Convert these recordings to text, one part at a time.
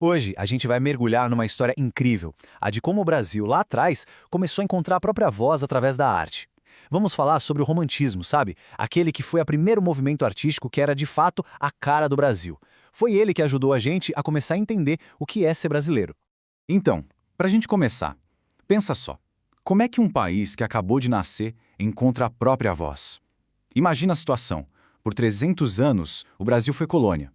Hoje, a gente vai mergulhar numa história incrível, a de como o Brasil, lá atrás, começou a encontrar a própria voz através da arte. Vamos falar sobre o romantismo, sabe? Aquele que foi o primeiro movimento artístico que era, de fato, a cara do Brasil. Foi ele que ajudou a gente a começar a entender o que é ser brasileiro. Então, para a gente começar, pensa só. Como é que um país que acabou de nascer encontra a própria voz? Imagina a situação. Por 300 anos, o Brasil foi colônia.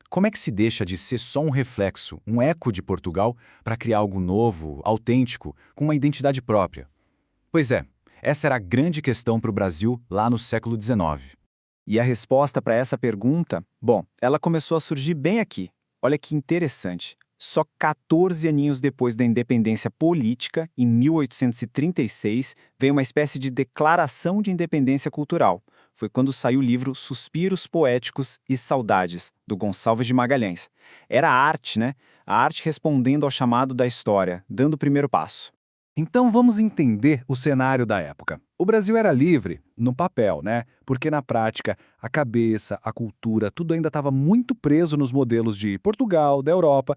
Como é que se deixa de ser só um reflexo, um eco de Portugal, para criar algo novo, autêntico, com uma identidade própria? Pois é, essa era a grande questão para o Brasil lá no século XIX. E a resposta para essa pergunta, bom, ela começou a surgir bem aqui. Olha que interessante. Só 14 aninhos depois da independência política, em 1836, veio uma espécie de declaração de independência cultural. Foi quando saiu o livro Suspiros Poéticos e Saudades, do Gonçalves de Magalhães. Era a arte, né? A arte respondendo ao chamado da história, dando o primeiro passo. Então vamos entender o cenário da época. O Brasil era livre, no papel, né? Porque na prática, a cabeça, a cultura, tudo ainda estava muito preso nos modelos de Portugal, da Europa.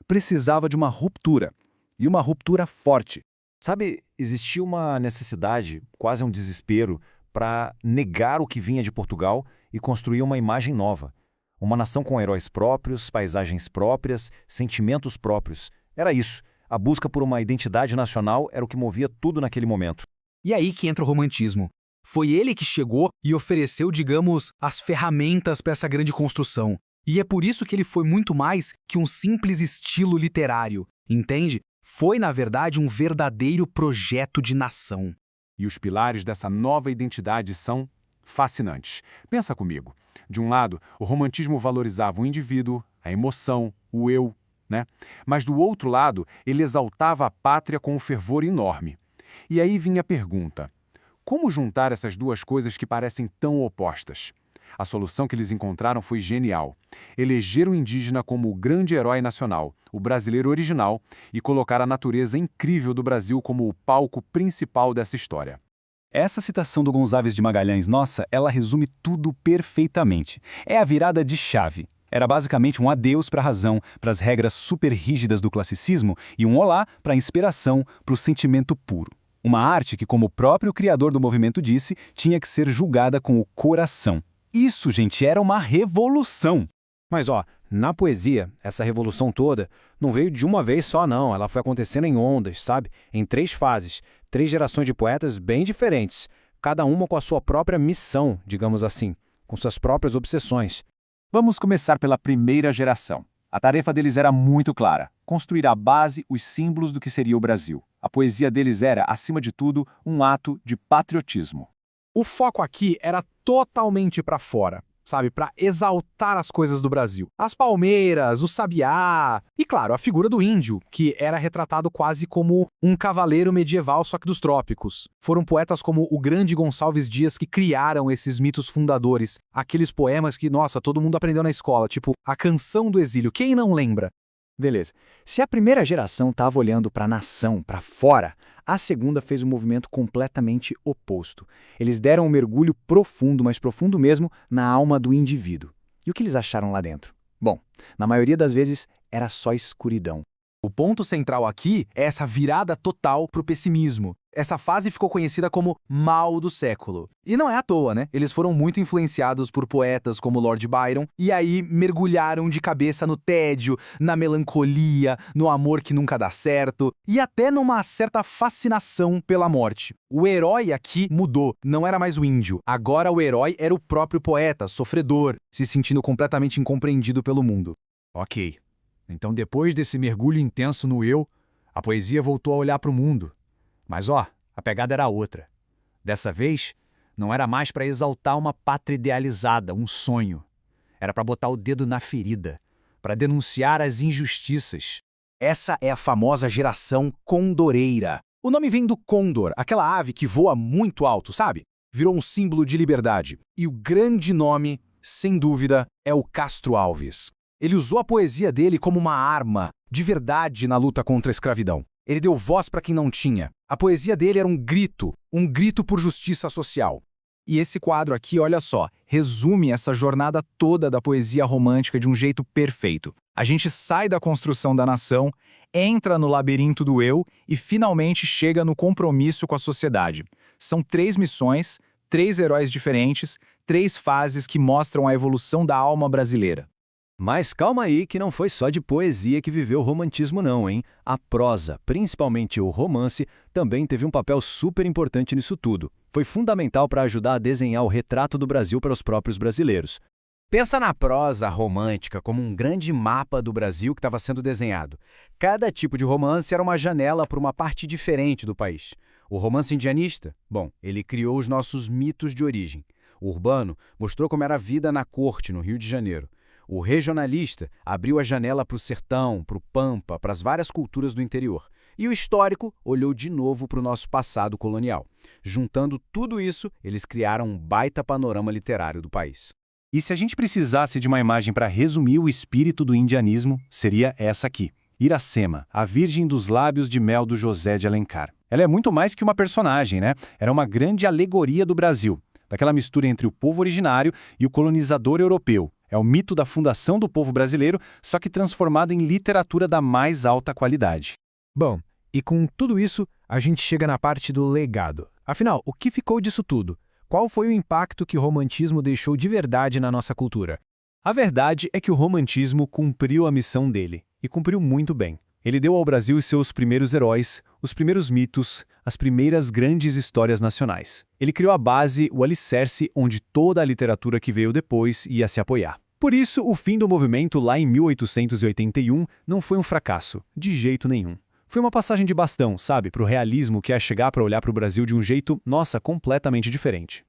Precisava de uma ruptura. E uma ruptura forte. Sabe, existia uma necessidade, quase um desespero, para negar o que vinha de Portugal e construir uma imagem nova. Uma nação com heróis próprios, paisagens próprias, sentimentos próprios. Era isso. A busca por uma identidade nacional era o que movia tudo naquele momento. E aí que entra o romantismo. Foi ele que chegou e ofereceu, digamos, as ferramentas para essa grande construção. E é por isso que ele foi muito mais que um simples estilo literário, entende? Foi, na verdade, um verdadeiro projeto de nação. E os pilares dessa nova identidade são fascinantes. Pensa comigo. De um lado, o romantismo valorizava o indivíduo, a emoção, o eu, né? Mas do outro lado, ele exaltava a pátria com um fervor enorme. E aí vinha a pergunta: como juntar essas duas coisas que parecem tão opostas? A solução que eles encontraram foi genial. Eleger o indígena como o grande herói nacional, o brasileiro original, e colocar a natureza incrível do Brasil como o palco principal dessa história. Essa citação do Gonçalves de Magalhães, nossa, ela resume tudo perfeitamente. É a virada de chave. Era basicamente um adeus para a razão, para as regras super rígidas do classicismo e um olá para a inspiração, para o sentimento puro. Uma arte que, como o próprio criador do movimento disse, tinha que ser julgada com o coração. Isso, gente, era uma revolução. Mas na poesia, essa revolução toda não veio de uma vez só não, ela foi acontecendo em ondas, sabe? Em 3 fases, 3 gerações de poetas bem diferentes, cada uma com a sua própria missão, digamos assim, com suas próprias obsessões. Vamos começar pela primeira geração. A tarefa deles era muito clara: construir a base, os símbolos do que seria o Brasil. A poesia deles era, acima de tudo, um ato de patriotismo. O foco aqui era totalmente para fora, sabe? Para exaltar as coisas do Brasil. As palmeiras, o sabiá e, claro, a figura do índio, que era retratado quase como um cavaleiro medieval, só que dos trópicos. Foram poetas como o grande Gonçalves Dias que criaram esses mitos fundadores, aqueles poemas que, nossa, todo mundo aprendeu na escola, tipo a Canção do Exílio. Quem não lembra? Beleza. Se a primeira geração estava olhando para a nação, para fora, a segunda fez um movimento completamente oposto. Eles deram um mergulho profundo, mas profundo mesmo, na alma do indivíduo. E o que eles acharam lá dentro? Bom, na maioria das vezes era só escuridão. O ponto central aqui é essa virada total pro pessimismo. Essa fase ficou conhecida como mal do século. E não é à toa, né? Eles foram muito influenciados por poetas como Lord Byron e aí mergulharam de cabeça no tédio, na melancolia, no amor que nunca dá certo e até numa certa fascinação pela morte. O herói aqui mudou, não era mais o índio. Agora o herói era o próprio poeta, sofredor, se sentindo completamente incompreendido pelo mundo. Ok. Então, depois desse mergulho intenso no eu, a poesia voltou a olhar para o mundo. Mas a pegada era outra. Dessa vez, não era mais para exaltar uma pátria idealizada, um sonho. Era para botar o dedo na ferida, para denunciar as injustiças. Essa é a famosa geração condoreira. O nome vem do côndor, aquela ave que voa muito alto, sabe? Virou um símbolo de liberdade. E o grande nome, sem dúvida, é o Castro Alves. Ele usou a poesia dele como uma arma de verdade na luta contra a escravidão. Ele deu voz para quem não tinha. A poesia dele era um grito por justiça social. E esse quadro aqui, olha só, resume essa jornada toda da poesia romântica de um jeito perfeito. A gente sai da construção da nação, entra no labirinto do eu e finalmente chega no compromisso com a sociedade. São 3 missões, 3 heróis diferentes, 3 fases que mostram a evolução da alma brasileira. Mas calma aí que não foi só de poesia que viveu o romantismo não, hein? A prosa, principalmente o romance, também teve um papel super importante nisso tudo. Foi fundamental para ajudar a desenhar o retrato do Brasil para os próprios brasileiros. Pensa na prosa romântica como um grande mapa do Brasil que estava sendo desenhado. Cada tipo de romance era uma janela para uma parte diferente do país. O romance indianista, bom, ele criou os nossos mitos de origem. O urbano mostrou como era a vida na corte, no Rio de Janeiro. O regionalista abriu a janela para o sertão, para o pampa, para as várias culturas do interior. E o histórico olhou de novo para o nosso passado colonial. Juntando tudo isso, eles criaram um baita panorama literário do país. E se a gente precisasse de uma imagem para resumir o espírito do indianismo, seria essa aqui. Iracema, a virgem dos lábios de mel do José de Alencar. Ela é muito mais que uma personagem, né? Era uma grande alegoria do Brasil, daquela mistura entre o povo originário e o colonizador europeu. É o mito da fundação do povo brasileiro, só que transformado em literatura da mais alta qualidade. Bom, e com tudo isso, a gente chega na parte do legado. Afinal, o que ficou disso tudo? Qual foi o impacto que o romantismo deixou de verdade na nossa cultura? A verdade é que o romantismo cumpriu a missão dele, e cumpriu muito bem. Ele deu ao Brasil os seus primeiros heróis, os primeiros mitos, as primeiras grandes histórias nacionais. Ele criou a base, o alicerce, onde toda a literatura que veio depois ia se apoiar. Por isso, o fim do movimento lá em 1881 não foi um fracasso, de jeito nenhum. Foi uma passagem de bastão, sabe, para o realismo que é chegar para olhar para o Brasil de um jeito, nossa, completamente diferente.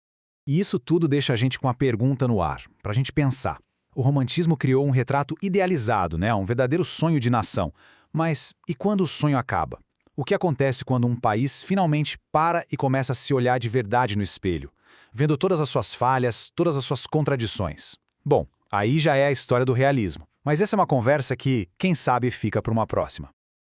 E isso tudo deixa a gente com a pergunta no ar, para a gente pensar. O romantismo criou um retrato idealizado, né? Um verdadeiro sonho de nação. Mas e quando o sonho acaba? O que acontece quando um país finalmente para e começa a se olhar de verdade no espelho, vendo todas as suas falhas, todas as suas contradições? Bom, aí já é a história do realismo. Mas essa é uma conversa que, quem sabe, fica para uma próxima.